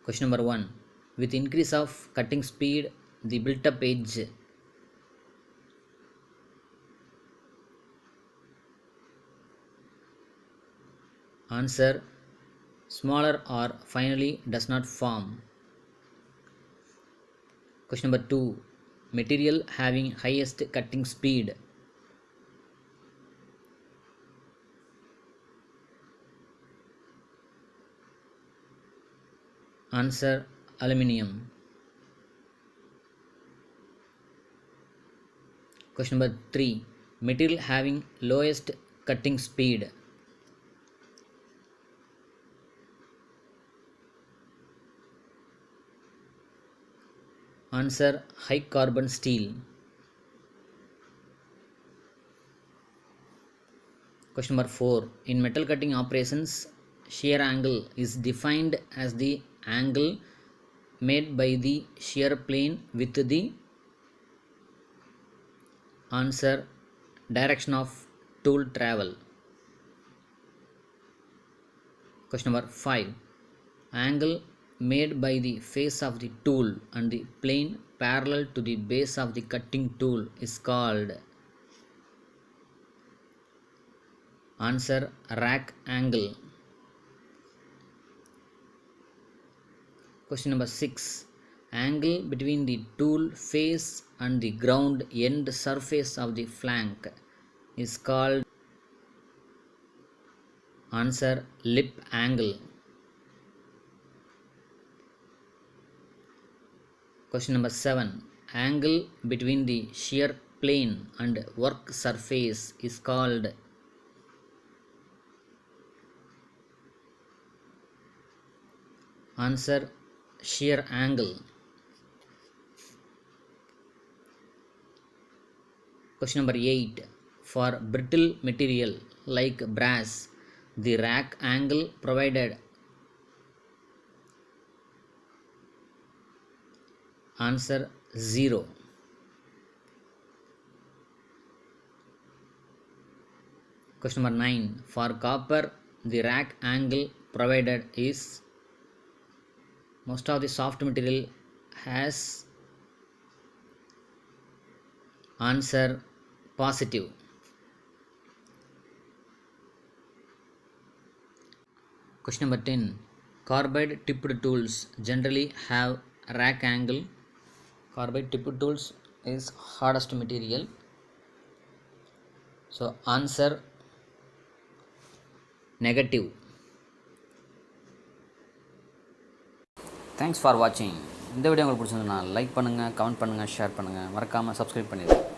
Question number 1. With increase of cutting speed, the built-up edge answer smaller or finally does not form. Question number 2. Material having highest cutting speed answer aluminium. Question number 3. Material having lowest cutting speed answer high carbon steel. Question number 4. In metal cutting operations, shear angle is defined as the angle made by the shear plane with the answer direction of tool travel. Question number 5. Angle made by the face of the tool and the plane parallel to the base of the cutting tool is called answer rack angle. Question number 6. Angle between the tool face and the ground end surface of the flank is called answer lip angle. Question number 7. Angle between the shear plane and work surface is called answer shear angle. Question number 8. For brittle material like brass, the rack angle provided answer 0. Question number 9. For copper, the rack angle provided is most of the soft material has answer positive. Question number 10. Carbide tipped tools generally have rack angle. Carbide tipped tools is hardest material. So answer negative. Thanks for watching. இந்த video உங்களுக்கு பிடிச்சிருந்தா like பண்ணுங்கள், comment பண்ணுங்கள், share பண்ணுங்கள், மறக்காமல் subscribe பண்ணிடுங்க.